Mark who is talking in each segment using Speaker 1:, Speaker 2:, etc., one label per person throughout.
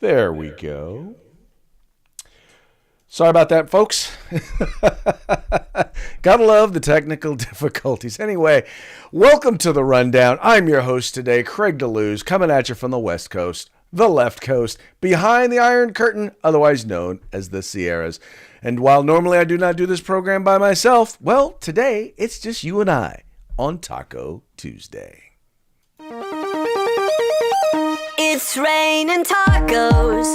Speaker 1: There we go. Sorry about that, folks. Gotta love the technical difficulties. Anyway, welcome to the Rundown. I'm your host today, Craig DeLuz, coming at you from the West Coast, the left coast, behind the Iron Curtain, otherwise known as the Sierras. And while normally I do not do this program by myself, well, today it's just you and I on Taco Tuesday.
Speaker 2: It's raining tacos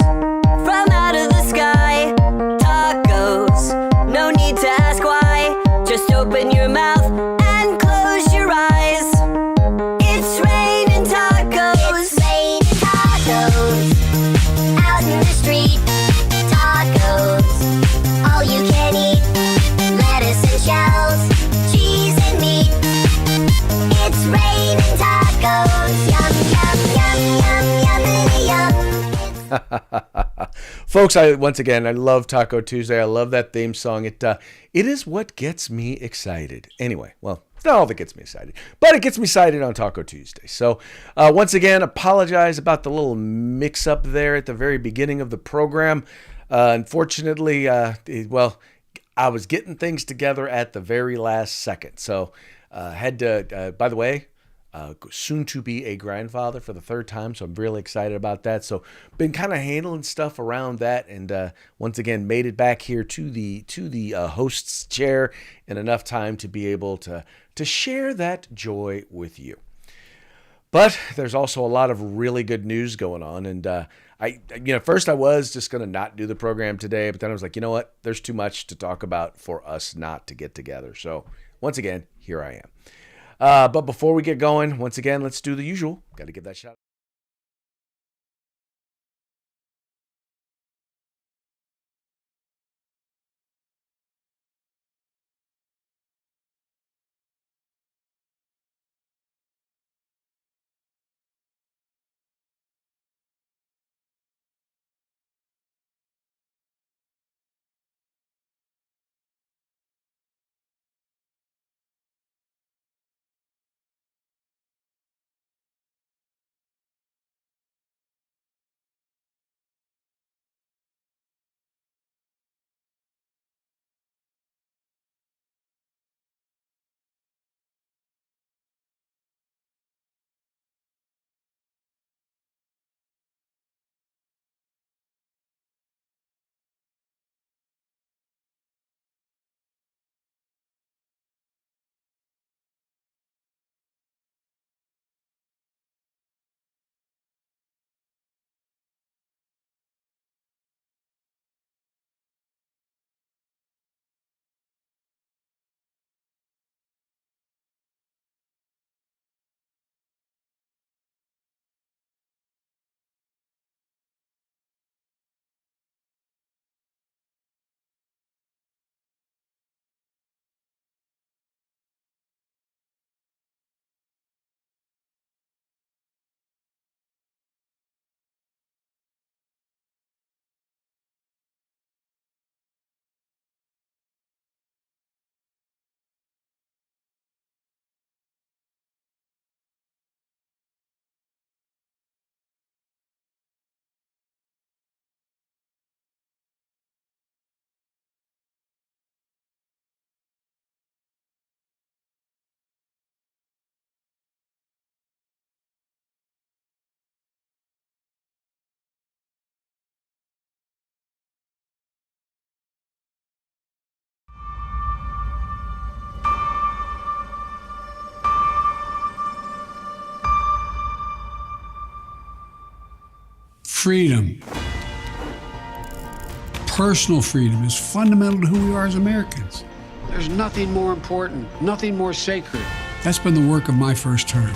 Speaker 2: from out of the sky. Tacos, no need to ask why. Just open your mouth and close your eyes. It's raining tacos.
Speaker 3: It's raining tacos out in the street. Tacos, all you can eat. Lettuce and shells, cheese and meat. It's raining tacos. Yum, yum, yum, yum, yum, yum, yum.
Speaker 1: Folks, I love Taco Tuesday. I love that theme song. It is what gets me excited. Anyway, well, it's not all that gets me excited, but it gets me excited on Taco Tuesday. So once again, apologize about the little mix-up there at the very beginning of the program. Unfortunately, I was getting things together at the very last second. So had to, by the way, soon to be a grandfather for the third time, so I'm really excited about that. So been kind of handling stuff around that, and once again made it back here to the host's chair in enough time to be able to share that joy with you. But there's also a lot of really good news going on, and first I was just going to not do the program today, but then I was like, you know what? There's too much to talk about for us not to get together. So once again, here I am. But before we get going, once again, let's do the usual. Got to give that shot.
Speaker 4: Freedom, personal freedom, is fundamental to who we are as Americans.
Speaker 5: There's nothing more important, nothing more sacred.
Speaker 4: That's been the work of my first term,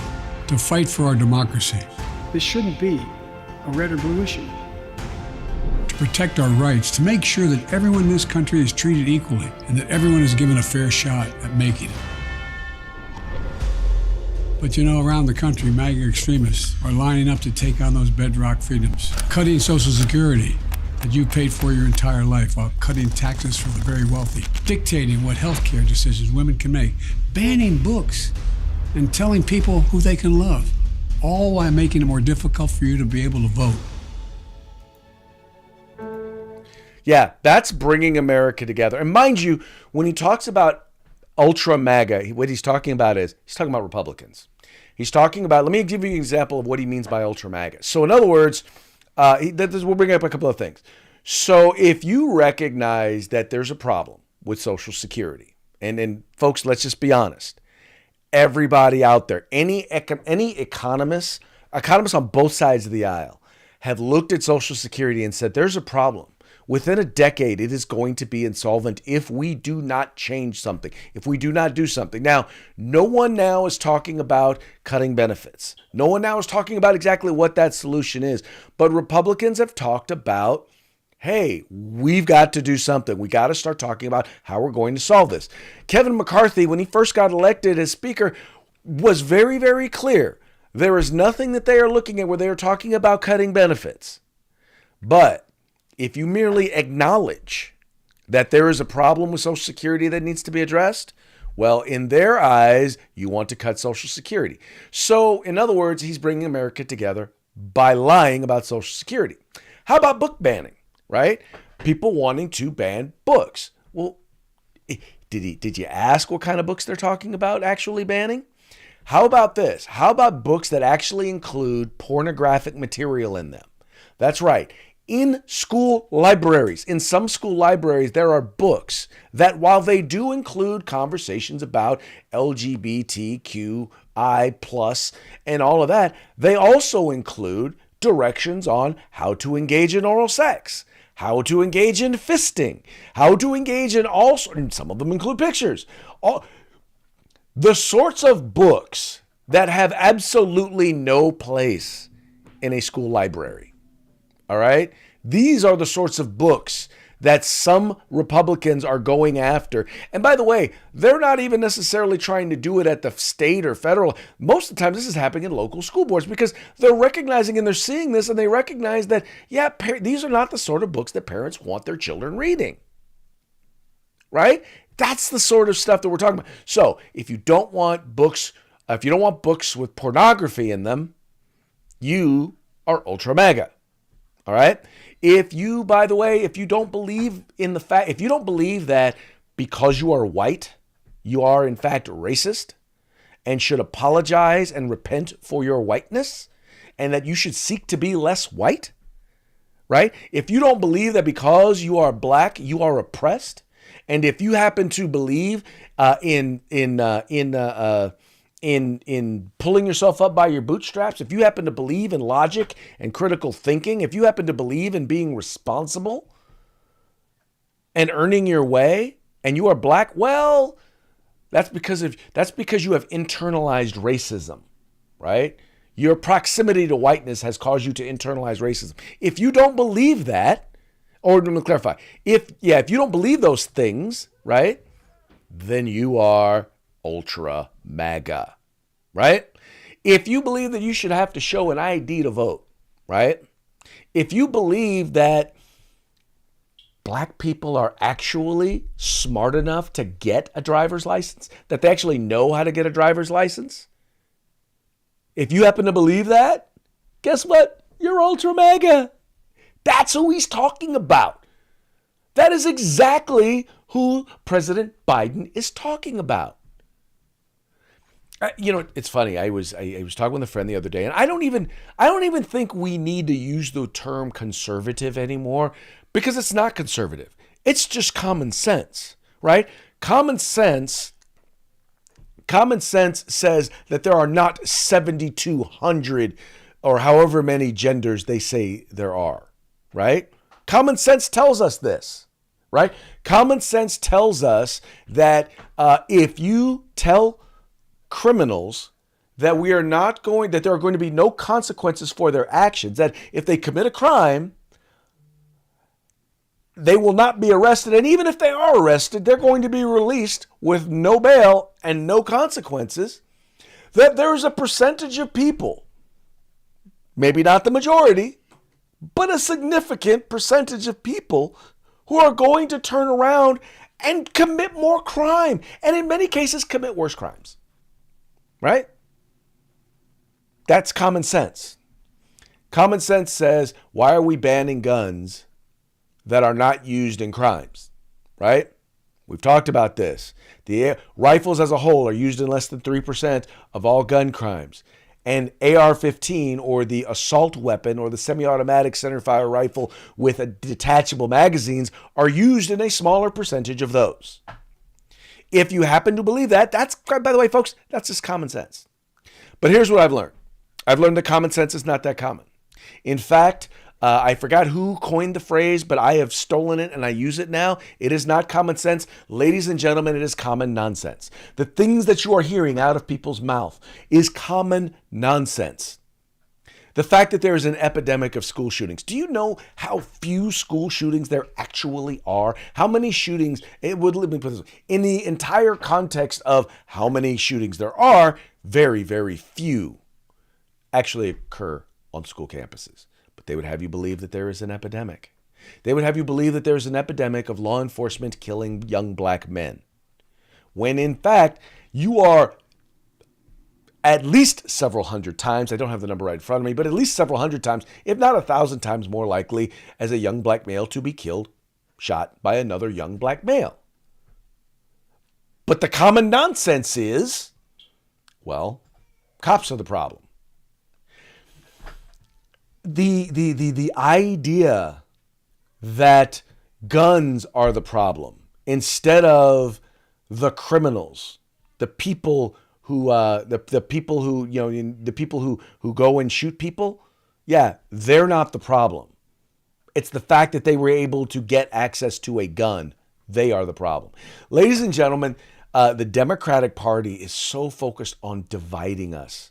Speaker 4: to fight for our democracy,
Speaker 5: This shouldn't be a red or blue issue.
Speaker 4: to protect our rights, to make sure that everyone in this country is treated equally and that everyone is given a fair shot at making it. But you know, around the country, MAGA extremists are lining up to take on those bedrock freedoms, cutting Social Security that you paid for your entire life while cutting taxes for the very wealthy, dictating what health care decisions women can make, banning books, and telling people who they can love, all while making it more difficult for you to be able to vote.
Speaker 1: Yeah, that's bringing America together. And mind you, when he talks about ultra MAGA, what he's talking about is he's talking about Republicans. He's talking about, let me give you an example of what he means by ultra MAGA. So in other words, we'll bring up a couple of things. So if you recognize that there's a problem with Social Security, and folks, let's just be honest, everybody out there, any economists on both sides of the aisle have looked at Social Security and said there's a problem. Within a decade, it is going to be insolvent if we do not change something, if we do not do something. Now, no one now is talking about cutting benefits. No one now is talking about exactly what that solution is. But Republicans have talked about, hey, we've got to do something. We got to start talking about how we're going to solve this. Kevin McCarthy, when he first got elected as Speaker, was very, very clear. There is nothing that they are looking at where they are talking about cutting benefits. But if you merely acknowledge that there is a problem with Social Security that needs to be addressed, well, in their eyes, you want to cut Social Security. So, in other words, he's bringing America together by lying about Social Security. How about book banning, right? People wanting to ban books. Well, did you ask what kind of books they're talking about actually banning? How about this? How about books that actually include pornographic material in them? That's right. In school libraries, in some school libraries, there are books that, while they do include conversations about LGBTQI+ and all of that, they also include directions on how to engage in oral sex, how to engage in fisting, how to engage in all sorts, and some of them include pictures. The sorts of books that have absolutely no place in a school library. All right? These are the sorts of books that some Republicans are going after. And by the way, they're not even necessarily trying to do it at the state or federal. Most of the time, this is happening in local school boards because they're recognizing and they're seeing this and they recognize that, yeah, these are not the sort of books that parents want their children reading. Right? That's the sort of stuff that we're talking about. So if you don't want books with pornography in them, you are ultra MAGA. All right. If you don't believe that because you are white, you are in fact racist and should apologize and repent for your whiteness and that you should seek to be less white, right? If you don't believe that because you are black, you are oppressed, and if you happen to believe in pulling yourself up by your bootstraps, if you happen to believe in logic and critical thinking, if you happen to believe in being responsible and earning your way, and you are black, well, that's because you have internalized racism, right? Your proximity to whiteness has caused you to internalize racism. If you don't believe that, or let me clarify, if you don't believe those things, right, then you are ultra MAGA, right? If you believe that you should have to show an ID to vote, right? If you believe that black people are actually smart enough to get a driver's license, that they actually know how to get a driver's license, if you happen to believe that, guess what? You're ultra MAGA. That's who he's talking about. That is exactly who President Biden is talking about. It's funny. I was talking with a friend the other day, and I don't even think we need to use the term conservative anymore because it's not conservative. It's just common sense, right? Common sense says that there are not 7,200 or however many genders they say there are, right? Common sense tells us this, right? Common sense tells us that if you tell criminals that that there are going to be no consequences for their actions, that if they commit a crime, they will not be arrested. And even if they are arrested, they're going to be released with no bail and no consequences. That there's a percentage of people, maybe not the majority, but a significant percentage of people who are going to turn around and commit more crime. And in many cases, commit worse crimes. Right? That's common sense. Common sense says, why are we banning guns that are not used in crimes, right? We've talked about this. The rifles as a whole are used in less than 3% of all gun crimes. And AR-15, or the assault weapon, or the semi-automatic centerfire rifle with detachable magazines, are used in a smaller percentage of those. If you happen to believe that, that's, by the way, folks, that's just common sense. But here's what I've learned. I've learned that common sense is not that common. In fact, I forgot who coined the phrase, but I have stolen it and I use it now. It is not common sense. Ladies and gentlemen, it is common nonsense. The things that you are hearing out of people's mouth is common nonsense. The fact that there is an epidemic of school shootings. Do you know how few school shootings there actually are? How many shootings, let me put this, in the entire context of how many shootings there are, very, very few actually occur on school campuses. But they would have you believe that there is an epidemic. They would have you believe that there's an epidemic of law enforcement killing young black men. When in fact, you are at least several hundred times, I don't have the number right in front of me, but at least several hundred times, if not 1,000 times more likely as a young black male to be killed, shot by another young black male. But the common nonsense is, well, cops are the problem. The idea that guns are the problem instead of the criminals, the people who the people who go and shoot people, yeah, they're not the problem. It's the fact that they were able to get access to a gun. They are the problem. Ladies and gentlemen, the Democratic Party is so focused on dividing us.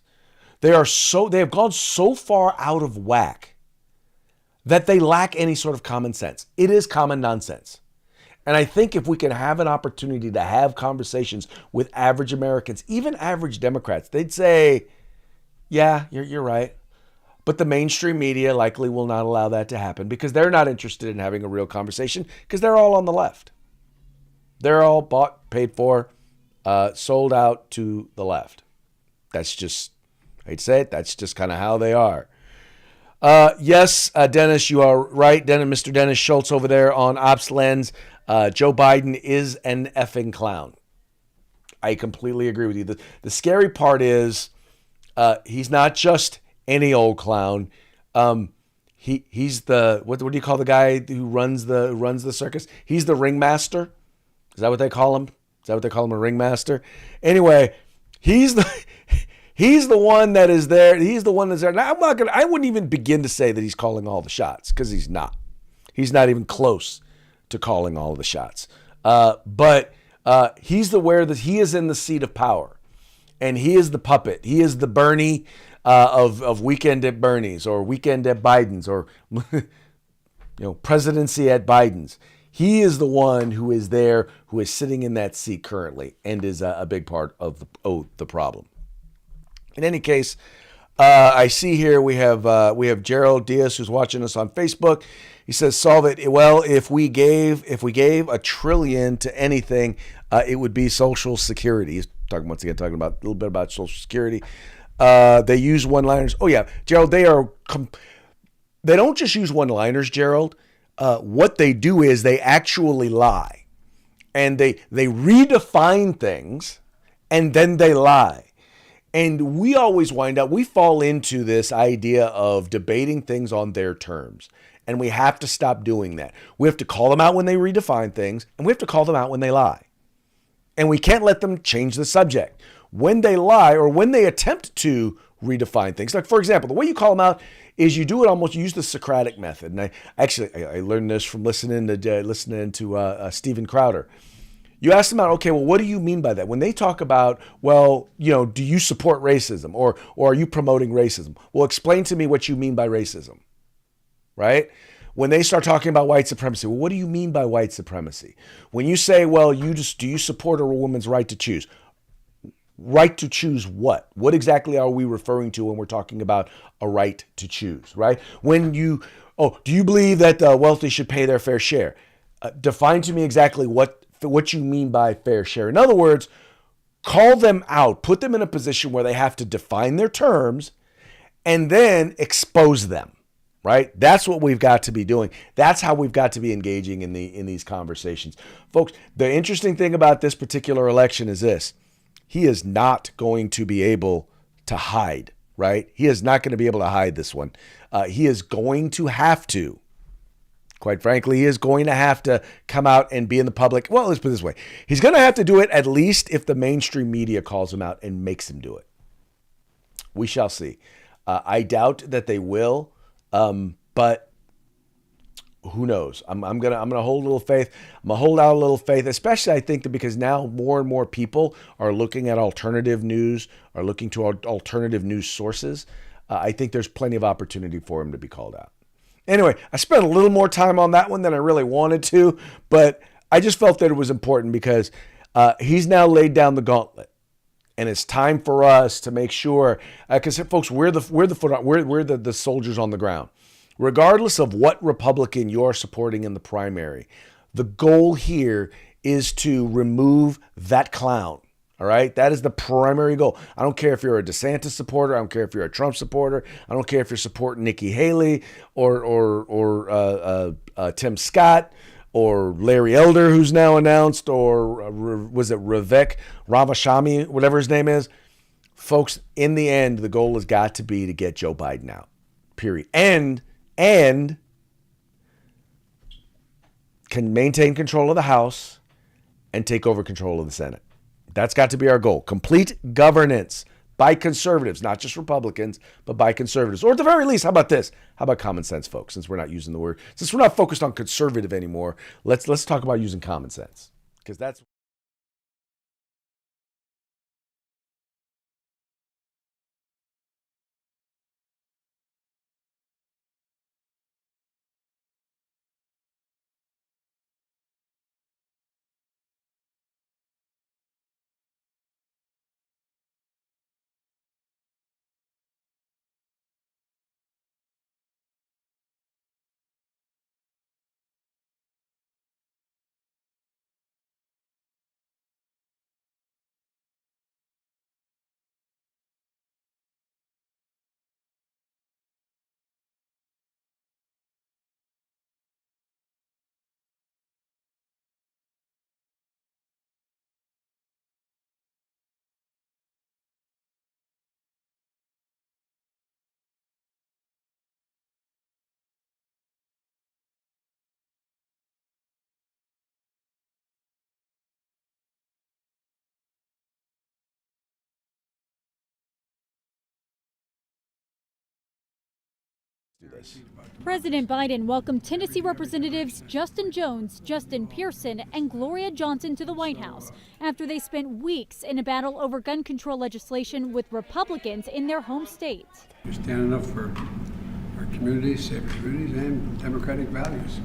Speaker 1: They have gone so far out of whack that they lack any sort of common sense. It is common nonsense. And I think if we can have an opportunity to have conversations with average Americans, even average Democrats, they'd say, yeah, you're right. But the mainstream media likely will not allow that to happen because they're not interested in having a real conversation because they're all on the left. They're all bought, paid for, sold out to the left. That's just, I hate to say it, that's just kind of how they are. Yes, Dennis, you are right. Mr. Dennis Schultz over there on Ops Lens. Joe Biden is an effing clown. I completely agree with you. The scary part is he's not just any old clown. He's the what do you call the guy who runs the circus? He's the ringmaster. Is that what they call him? Is that what they call him, a ringmaster? Anyway, he's the one that is there. He's the one that's there. Now, I wouldn't even begin to say that he's calling all the shots because he's not. He's not even close to calling all of the shots. But he's he is in the seat of power, and he is the puppet. He is the Bernie of Weekend at Bernie's or Weekend at Biden's or presidency at Biden's. He is the one who is there, who is sitting in that seat currently, and is a big part of the problem. In any case, I see here we have Gerald Diaz who's watching us on Facebook. He says, "Solve it." Well, if we gave $1 trillion to anything, it would be Social Security. He's talking about a little bit about Social Security. They use one-liners. Oh yeah, Gerald. They don't just use one-liners, Gerald. What they do is they actually lie, and they redefine things, and then they lie. And we always we fall into this idea of debating things on their terms. And we have to stop doing that. We have to call them out when they redefine things, and we have to call them out when they lie. And we can't let them change the subject. When they lie or when they attempt to redefine things, like for example, the way you call them out is you do it almost, you use the Socratic method. And I learned this from listening to Steven Crowder. You ask them out, okay, well, what do you mean by that? When they talk about, well, do you support racism or are you promoting racism? Well, explain to me what you mean by racism, right? When they start talking about white supremacy, well, what do you mean by white supremacy? When you say, well, do you support a woman's right to choose? Right to choose what? What exactly are we referring to when we're talking about a right to choose, right? Do you believe that the wealthy should pay their fair share? Define to me exactly what you mean by fair share. In other words, call them out, put them in a position where they have to define their terms and then expose them. right? That's what we've got to be doing. That's how we've got to be engaging in these conversations. Folks, the interesting thing about this particular election is this. He is not going to be able to hide, right? He is not going to be able to hide this one. He is going to have to, quite frankly, he is going to have to come out and be in the public. Well, let's put it this way. He's going to have to do it at least if the mainstream media calls him out and makes him do it. We shall see. I doubt that they will, but who knows? I'm gonna hold a little faith. I'm gonna hold out a little faith, especially I think that because now more and more people are looking at alternative news, are looking to alternative news sources. I think there's plenty of opportunity for him to be called out. Anyway, I spent a little more time on that one than I really wanted to, but I just felt that it was important because he's now laid down the gauntlet. And it's time for us to make sure, because folks, we're the soldiers on the ground. Regardless of what Republican you're supporting in the primary, the goal here is to remove that clown. All right, that is the primary goal. I don't care if you're a DeSantis supporter. I don't care if you're a Trump supporter. I don't care if you're supporting Nikki Haley or Tim Scott. Or Larry Elder, who's now announced, or was it Vivek Ramaswamy, whatever his name is. Folks, in the end, the goal has got to be to get Joe Biden out, period. And can maintain control of the House and take over control of the Senate. That's got to be our goal. Complete governance by conservatives, not just Republicans, but by conservatives. Or at the very least, how about this? How about common sense, folks? Since we're not using the word, since we're not focused on conservative anymore, let's talk about using common sense, because that's.
Speaker 6: President Biden welcomed Tennessee Representatives Justin Jones, Justin Pearson, and Gloria Johnson to the White House after they spent weeks in a battle over gun control legislation with Republicans in their home state.
Speaker 4: You're standing up for our communities, safe communities, and democratic values.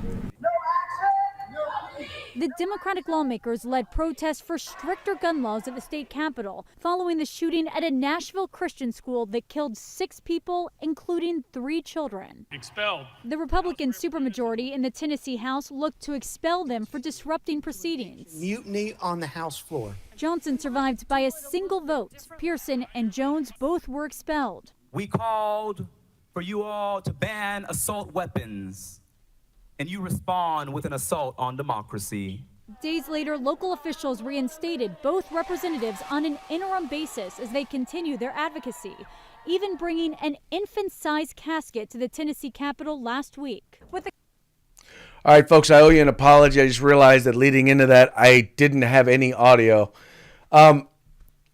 Speaker 6: The Democratic lawmakers led protests for stricter gun laws at the state capitol following the shooting at a Nashville Christian school that killed 6 people, including 3 children.
Speaker 7: Expelled.
Speaker 6: The Republican supermajority in the Tennessee House looked to expel them for disrupting proceedings.
Speaker 8: Mutiny on the House floor.
Speaker 6: Johnson survived by a single vote. Pearson and Jones both were expelled.
Speaker 9: We called for you all to ban assault weapons, and you respond with an assault on democracy.
Speaker 6: Days later, local officials reinstated both representatives on an interim basis as they continue their advocacy, even bringing an infant-sized casket to the Tennessee Capitol last week.
Speaker 1: All right, folks, I owe you an apology. I just realized that leading into that, I didn't have any audio.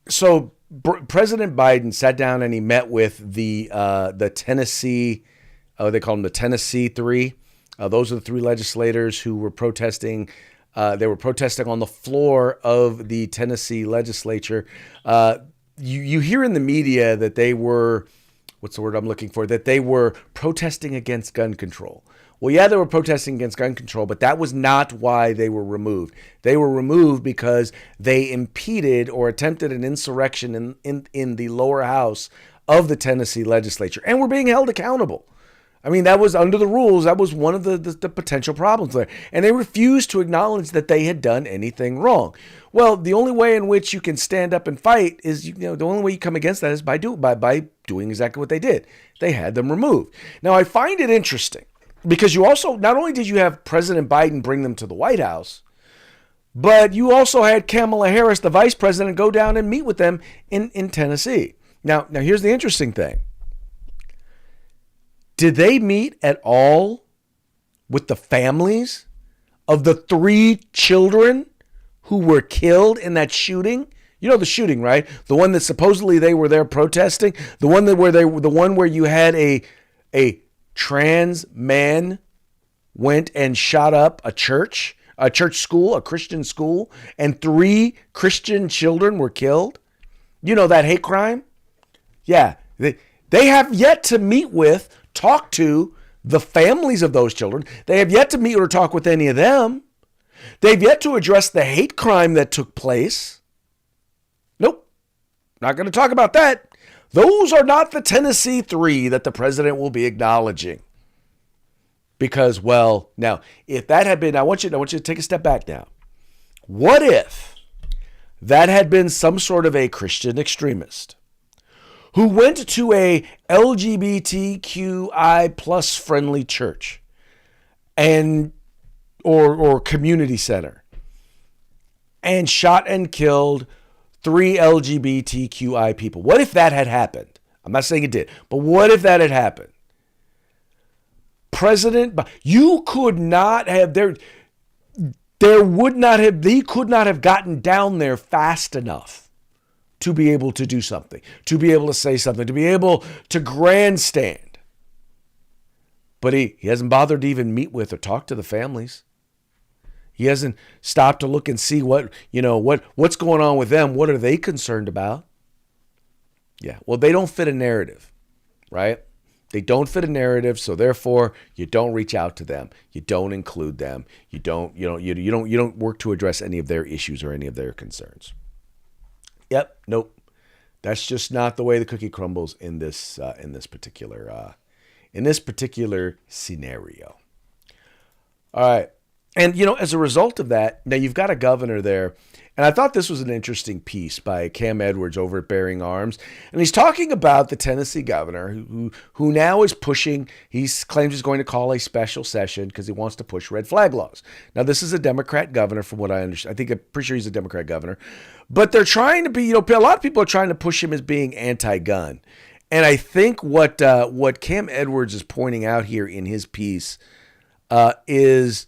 Speaker 1: So President Biden sat down and he met with the Tennessee, they call them the Tennessee Three. Those are the 3 legislators who were protesting. They were protesting on the floor of the Tennessee legislature. You hear in the media that they were, what's the word I'm looking for? That they were protesting against gun control. Well, yeah, they were protesting against gun control, but that was not why they were removed. They were removed because they impeded or attempted an insurrection in the lower house of the Tennessee legislature and were being held accountable. I mean, that was under the rules. That was one of the potential problems there. And they refused to acknowledge that they had done anything wrong. Well, the only way in which you can stand up and fight is, the only way you come against that is by doing exactly what they did. They had them removed. Now, I find it interesting because you also, not only did you have President Biden bring them to the White House, but you also had Kamala Harris, the vice president, go down and meet with them in Tennessee. Now, here's the interesting thing. Did they meet at all with the families of the 3 children who were killed in that shooting? You know the shooting, right? The one that supposedly they were there protesting. The one where you had a trans man went and shot up a church school, a Christian school, and 3 Christian children were killed. You know that hate crime? Yeah, they have yet to talk to the families of those children. They have yet to meet or talk with any of them. They've yet to address the hate crime that took place. Nope, not going to talk about that. Those are not the Tennessee 3 that the president will be acknowledging. Because, well, now, if that had been, I want you to take a step back now. What if that had been some sort of a Christian extremist who went to a LGBTQI plus friendly church and or community center and shot and killed 3 LGBTQI people? What if that had happened? I'm not saying it did, but what if that had happened? You could not have he could not have gotten down there fast enough to be able to do something, to be able to say something, to be able to grandstand. But he hasn't bothered to even meet with or talk to the families. He hasn't stopped to look and see what's going on with them. What are they concerned about? Yeah, well, they don't fit a narrative, right? They don't fit a narrative, so therefore you don't reach out to them. You don't include them. You don't work to address any of their issues or any of their concerns. Yep, nope. That's just not the way the cookie crumbles in this particular scenario. All right. And, as a result of that, now you've got a governor there. And I thought this was an interesting piece by Cam Edwards over at Bearing Arms. And he's talking about the Tennessee governor who now is pushing, he claims he's going to call a special session because he wants to push red flag laws. Now, this is a Democrat governor from what I understand. I'm pretty sure he's a Democrat governor. But they're trying to be, a lot of people are trying to push him as being anti-gun. And I think what Cam Edwards is pointing out here in his piece is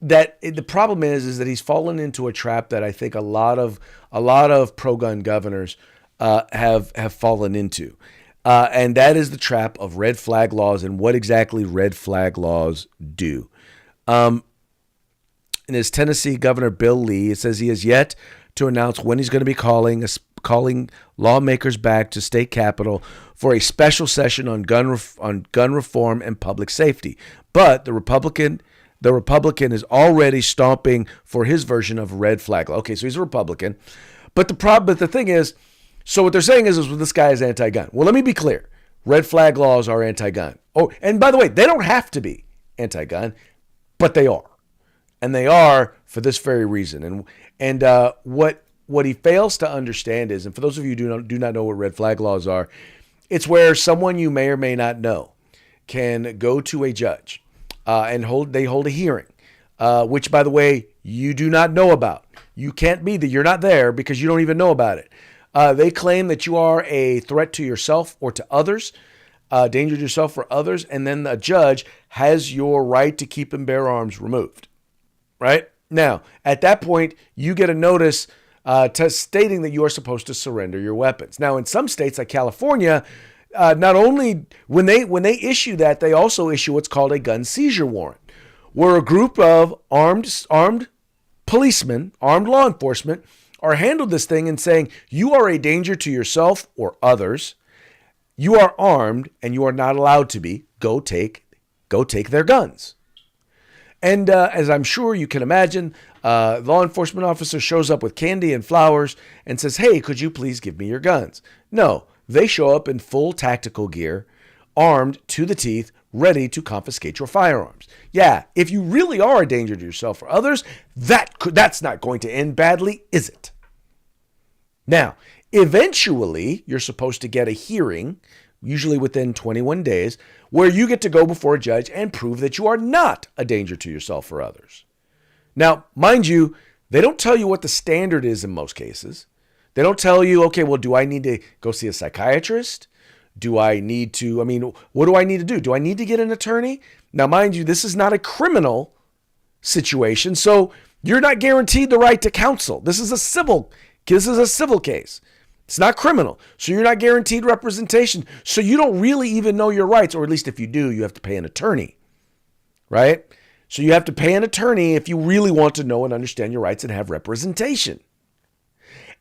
Speaker 1: that the problem is that he's fallen into a trap that I think a lot of pro-gun governors have fallen into, and that is the trap of red flag laws and what exactly red flag laws do. In his Tennessee Governor Bill Lee, it says he has yet to announce when he's going to be calling lawmakers back to state capitol for a special session on gun reform and public safety, but the Republican is already stomping for his version of red flag law. Okay, so he's a Republican. But the thing is, so what they're saying is well, this guy is anti-gun. Well, let me be clear. Red flag laws are anti-gun. Oh, and by the way, they don't have to be anti-gun, but they are. And they are for this very reason. And what he fails to understand is, and for those of you who do not know what red flag laws are, it's where someone you may or may not know can go to a judge and they hold a hearing, which, by the way, you do not know about. You can't be there. You're not there because you don't even know about it. They claim that you are a threat to yourself or to others, danger to yourself or others, and then the judge has your right to keep and bear arms removed. Right? Now, at that point, you get a notice stating that you are supposed to surrender your weapons. Now, in some states like California, not only when they issue that, they also issue what's called a gun seizure warrant, where a group of armed policemen, armed law enforcement, are handled this thing and saying, you are a danger to yourself or others. You are armed and you are not allowed to be. Go take their guns. And as I'm sure you can imagine, the law enforcement officer shows up with candy and flowers and says, hey, could you please give me your guns? No, they show up in full tactical gear, armed to the teeth, ready to confiscate your firearms. Yeah, if you really are a danger to yourself or others, that's not going to end badly, is it? Now, eventually, you're supposed to get a hearing, usually within 21 days, where you get to go before a judge and prove that you are not a danger to yourself or others. Now, mind you, they don't tell you what the standard is in most cases. They don't tell you, okay, well, do I need to go see a psychiatrist? What do I need to do? Do I need to get an attorney? Now, mind you, this is not a criminal situation, so you're not guaranteed the right to counsel. This is a civil case. It's not criminal, so you're not guaranteed representation. So you don't really even know your rights, or at least if you do, you have to pay an attorney, right? So you have to pay an attorney if you really want to know and understand your rights and have representation.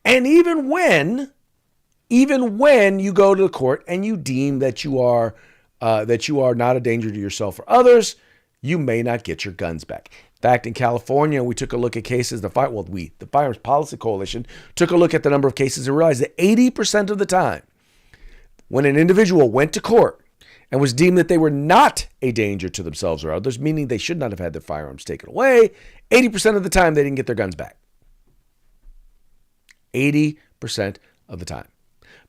Speaker 1: And even when you go to the court and you deem that you are not a danger to yourself or others, you may not get your guns back. In fact, in California, we took a look at cases. The Firearms Policy Coalition took a look at the number of cases and realized that 80% of the time, when an individual went to court and was deemed that they were not a danger to themselves or others, meaning they should not have had their firearms taken away, 80% of the time they didn't get their guns back. 80% of the time.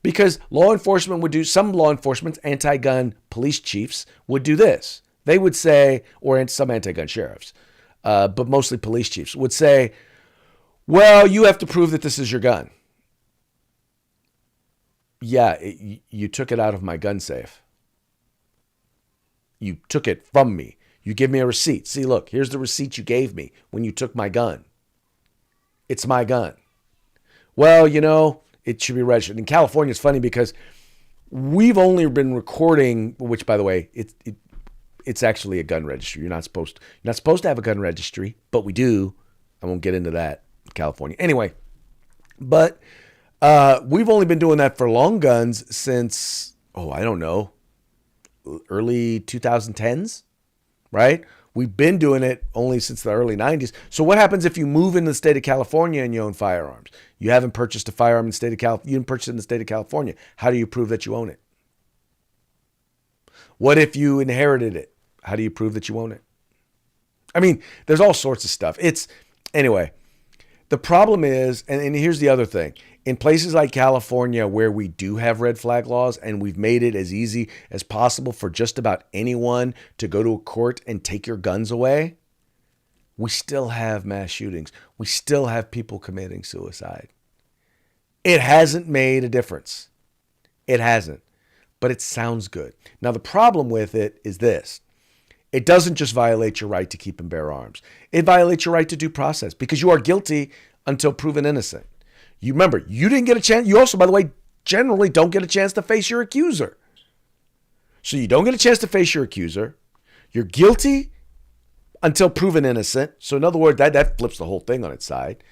Speaker 1: Because some law enforcement, anti-gun police chiefs would do this. They would say, or some anti-gun sheriffs, but mostly police chiefs would say, well, you have to prove that this is your gun. Yeah, you took it out of my gun safe. You took it from me. You give me a receipt. See, look, here's the receipt you gave me when you took my gun. It's my gun. Well, it should be registered. In California, it's funny because we've only been recording, which, by the way, it's actually a gun registry. You're not supposed to have a gun registry, but we do. I won't get into that in California. Anyway, but we've only been doing that for long guns since, I don't know, early 2010s, right? We've been doing it only since the early 90s. So what happens if you move into the state of California and you own firearms? You haven't purchased a firearm in the state of California. You didn't purchase it in the state of California. How do you prove that you own it? What if you inherited it? How do you prove that you own it? I mean, there's all sorts of stuff. Anyway, the problem is, and here's the other thing. In places like California where we do have red flag laws and we've made it as easy as possible for just about anyone to go to a court and take your guns away, we still have mass shootings. We still have people committing suicide. It hasn't made a difference. It hasn't. But it sounds good. Now, the problem with it is this. It doesn't just violate your right to keep and bear arms. It violates your right to due process because you are guilty until proven innocent. You remember, you didn't get a chance. You also, by the way, generally don't get a chance to face your accuser. So you don't get a chance to face your accuser. You're guilty until proven innocent. So in other words, that flips the whole thing on its side.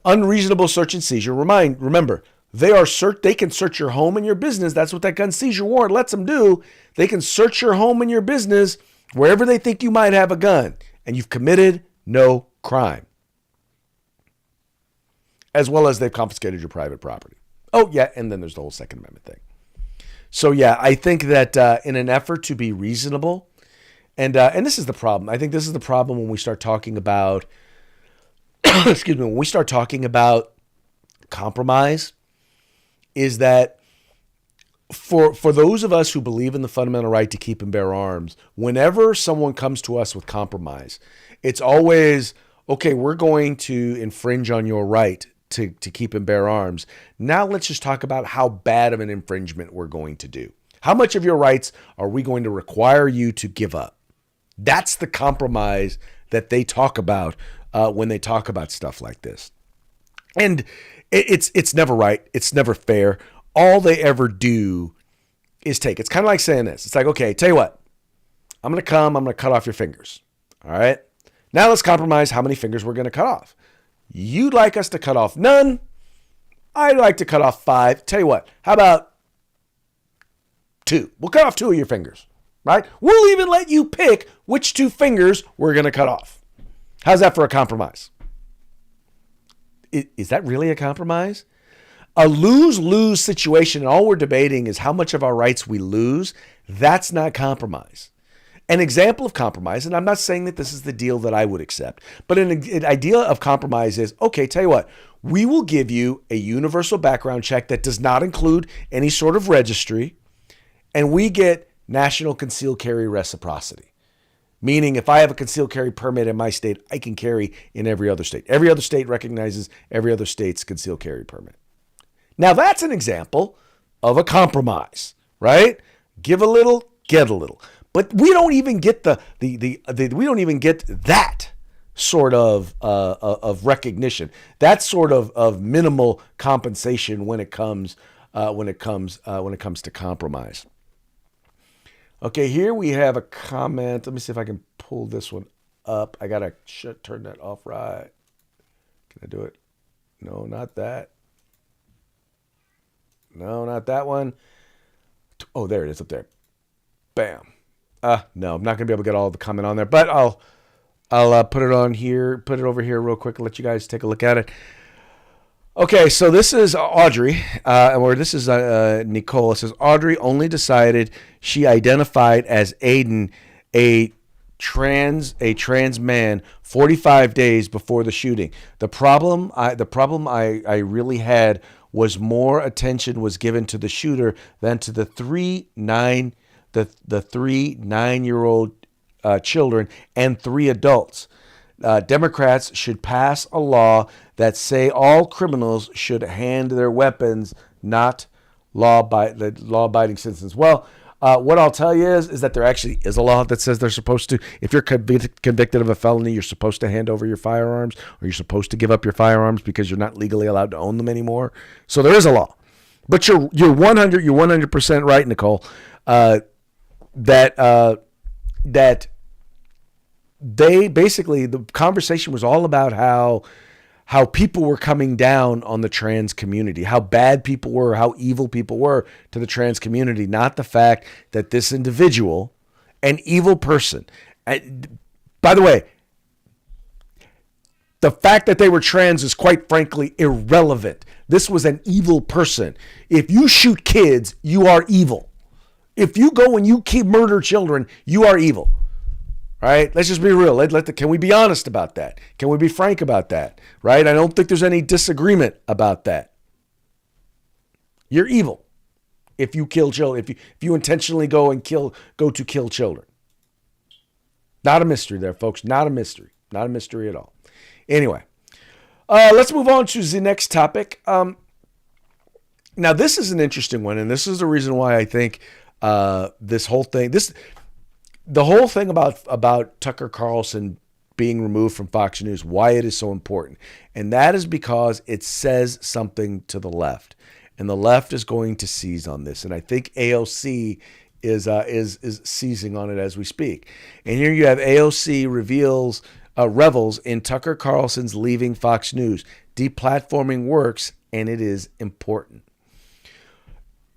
Speaker 1: Unreasonable search and seizure. Remember, they can search your home and your business. That's what that gun seizure warrant lets them do. They can search your home and your business wherever they think you might have a gun, and you've committed no crime. As well as they've confiscated your private property. Oh, yeah, and then there's the whole Second Amendment thing. So, yeah, I think that in an effort to be reasonable, and this is the problem. I think this is the problem when we start talking about, when we start talking about compromise, is that for those of us who believe in the fundamental right to keep and bear arms, whenever someone comes to us with compromise, it's always, okay, we're going to infringe on your right to keep and bear arms. Now let's just talk about how bad of an infringement we're going to do. How much of your rights are we going to require you to give up? That's the compromise that they talk about when they talk about stuff like this. And it's never right. It's never fair. All they ever do is take. It's kind of like saying this. It's like, okay, tell you what. I'm going to cut off your fingers. All right? Now let's compromise how many fingers we're going to cut off. You'd like us to cut off none. I'd like to cut off 5. Tell you what, how about 2? We'll cut off 2 of your fingers, right? We'll even let you pick which 2 fingers we're going to cut off. How's that for a compromise? Is that really a compromise? A lose-lose situation, and all we're debating is how much of our rights we lose. That's not compromise. An example of compromise, and I'm not saying that this is the deal that I would accept, but an idea of compromise is, okay, tell you what, we will give you a universal background check that does not include any sort of registry, and we get national concealed carry reciprocity. Meaning if I have a concealed carry permit in my state, I can carry in every other state. Every other state recognizes every other state's concealed carry permit. Now that's an example of a compromise, right? Give a little, get a little. But we don't even get we don't even get that sort of recognition. That sort of minimal compensation when it comes to compromise. Okay, here we have a comment. Let me see if I can pull this one up. I gotta turn that off right. Can I do it? No, not that. No, not that one. Oh, there it is up there. Bam. No, I'm not gonna be able to get all the comment on there, but I'll put it on here, put it over here real quick and let you guys take a look at it. Okay, so this is Audrey, or this is Nicole. It says Audrey only decided she identified as Aiden, a trans man 45 days before the shooting. The problem I really had was more attention was given to the shooter than to the three 9-year-old children and 3 adults. Democrats should pass a law that say all criminals should hand their weapons, not law-abiding citizens. Well, what I'll tell you is that there actually is a law that says they're supposed to, if you're convicted of a felony, you're supposed to hand over your firearms, or you're supposed to give up your firearms because you're not legally allowed to own them anymore. So there is a law. But you're 100% right, Nicole, that they basically, the conversation was all about how people were coming down on the trans community, how bad people were, how evil people were to the trans community, not the fact that this individual, an evil person, by the way, the fact that they were trans is quite frankly irrelevant. This was an evil person. If you shoot kids, you are evil. If you go and you murder children, you are evil. Right? Let's just be real. Can we be honest about that? Can we be frank about that? Right? I don't think there's any disagreement about that. You're evil if you kill children. If you intentionally go to kill children. Not a mystery there, folks. Not a mystery. Not a mystery at all. Anyway, let's move on to the next topic. Now, this is an interesting one, and this is the reason why I think this whole thing, the whole thing about Tucker Carlson being removed from Fox News, why it is so important. And that is because it says something to the left. And the left is going to seize on this. And I think AOC is seizing on it as we speak. And here you have AOC revels in Tucker Carlson's leaving Fox News. Deplatforming works, and it is important.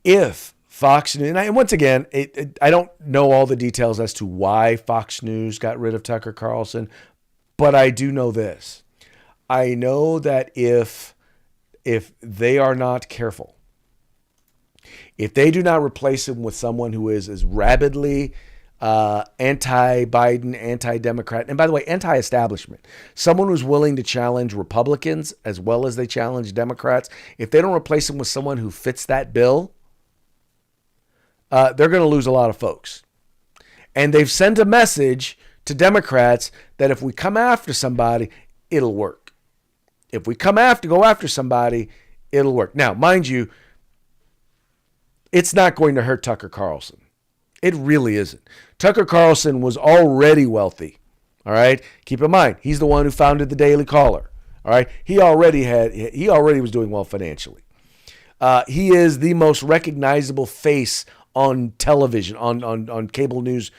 Speaker 1: If Fox News, and once again, I don't know all the details as to why Fox News got rid of Tucker Carlson, but I do know this. I know that if they are not careful, if they do not replace him with someone who is as rabidly anti-Biden, anti-Democrat, and by the way, anti-establishment, someone who's willing to challenge Republicans as well as they challenge Democrats, if they don't replace him with someone who fits that bill, they're going to lose a lot of folks. And they've sent a message to Democrats that if we come after somebody, it'll work. If we go after somebody, it'll work. Now, mind you, it's not going to hurt Tucker Carlson. It really isn't. Tucker Carlson was already wealthy. All right. Keep in mind, he's the one who founded the Daily Caller. All right. He already was doing well financially. He is the most recognizable face on television, on cable news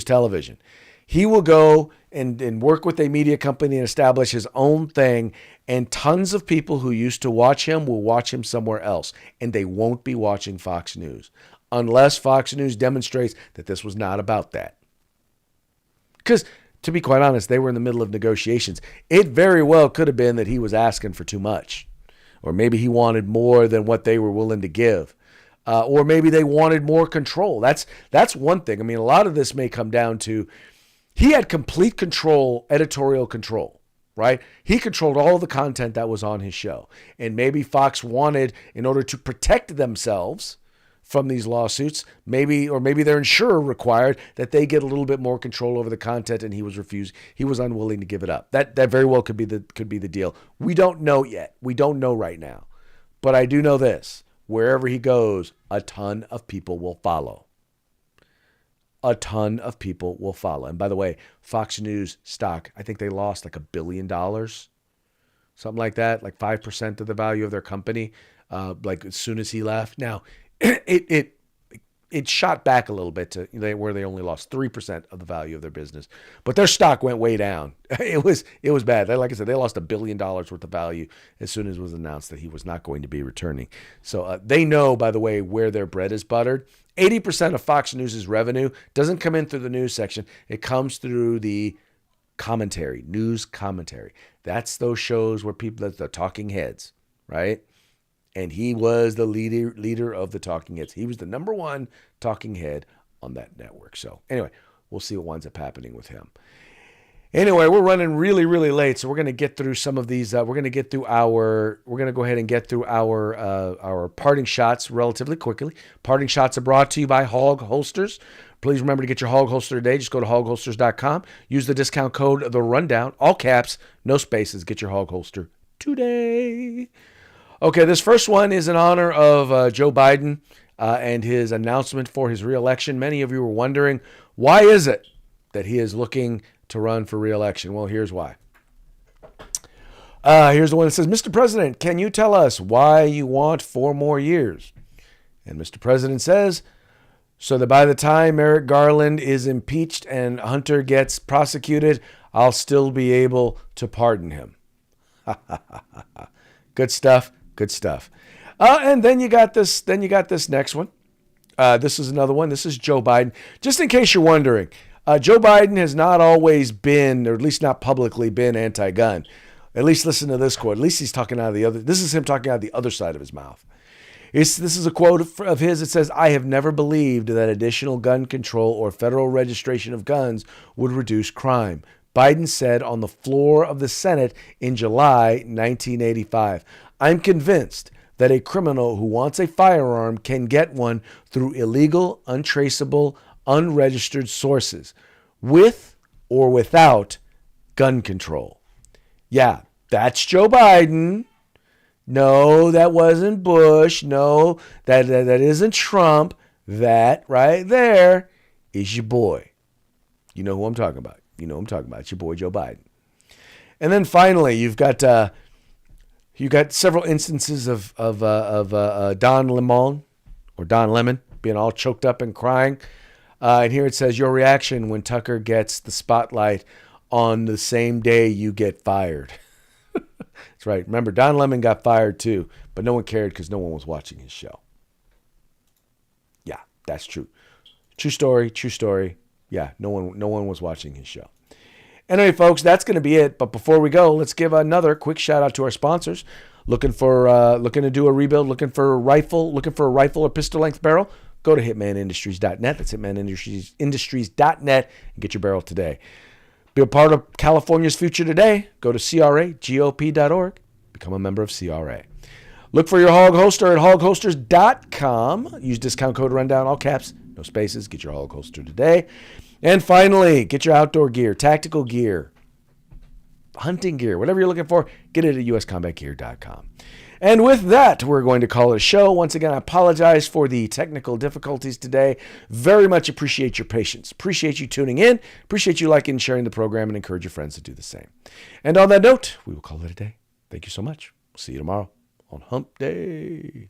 Speaker 1: television. He will go and work with a media company and establish his own thing, and tons of people who used to watch him will watch him somewhere else, and they won't be watching Fox News unless Fox News demonstrates that this was not about that. Because, to be quite honest, they were in the middle of negotiations. It very well could have been that he was asking for too much. or maybe he wanted more than what they were willing to give. Or maybe they wanted more control. That's one thing. I mean, a lot of this may come down to he had complete control, editorial control, right? He controlled all the content that was on his show. And maybe Fox wanted, in order to protect themselves from these lawsuits, maybe their insurer required that they get a little bit more control over the content, and he was unwilling to give it up. That very well could be the deal. We don't know yet. We don't know right now. But I do know this. Wherever he goes, a ton of people will follow. A ton of people will follow. And by the way, Fox News stock, I think they lost like $1 billion, something like that, like 5% of the value of their company, like as soon as he left. Now, it shot back a little bit to where they only lost 3% of the value of their business, but their stock went way down. It was bad. Like I said, they lost $1 billion worth of value as soon as it was announced that he was not going to be returning. So they know, by the way, where their bread is buttered. 80% of Fox News' revenue doesn't come in through the news section. It comes through the commentary, news commentary. That's those shows where that's the talking heads, right? And he was the leader of the talking heads. He was the number one talking head on that network. So anyway, we'll see what winds up happening with him. Anyway, we're running really, really late, so we're going to get through some of these. We're going to go ahead and get through our parting shots relatively quickly. Parting shots are brought to you by Hog Holsters. Please remember to get your Hog Holster today. Just go to hogholsters.com. Use the discount code The Rundown, all caps, no spaces. Get your Hog Holster today. Okay, this first one is in honor of Joe Biden and his announcement for his reelection. Many of you were wondering, why is it that he is looking to run for reelection? Well, here's why. Here's the one that says, Mr. President, can you tell us why you want 4 more years? And Mr. President says, so that by the time Merrick Garland is impeached and Hunter gets prosecuted, I'll still be able to pardon him. Good stuff. Good stuff. And then you got this next one. This is another one. This is Joe Biden. Just in case you're wondering, Joe Biden has not always been, or at least not publicly been, anti-gun. At least listen to this quote. At least he's talking out of the other. This is him talking out of the other side of his mouth. This is a quote of his. It says, I have never believed that additional gun control or federal registration of guns would reduce crime. Biden said on the floor of the Senate in July 1985. I'm convinced that a criminal who wants a firearm can get one through illegal, untraceable, unregistered sources, with or without gun control. Yeah, that's Joe Biden. No, that wasn't Bush. No, that isn't Trump. That right there is your boy. You know who I'm talking about. It's your boy Joe Biden. And then finally, you've got several instances of Don Lemon being all choked up and crying. And here it says, your reaction when Tucker gets the spotlight on the same day you get fired. That's right. Remember, Don Lemon got fired too, but no one cared because no one was watching his show. Yeah, that's true. True story. Yeah, no one was watching his show. Anyway, folks, that's going to be it. But before we go, let's give another quick shout out to our sponsors. Looking to do a rebuild, looking for a rifle or pistol length barrel, go to hitmanindustries.net. That's hitmanindustries.net and get your barrel today. Be a part of California's future today. Go to cragop.org. Become a member of CRA. Look for your hog holster at hogholsters.com. Use discount code Rundown, all caps, no spaces. Get your hog holster today. And finally, get your outdoor gear, tactical gear, hunting gear, whatever you're looking for, get it at uscombatgear.com. And with that, we're going to call it a show. Once again, I apologize for the technical difficulties today. Very much appreciate your patience. Appreciate you tuning in. Appreciate you liking and sharing the program, and encourage your friends to do the same. And on that note, we will call it a day. Thank you so much. We'll see you tomorrow on Hump Day.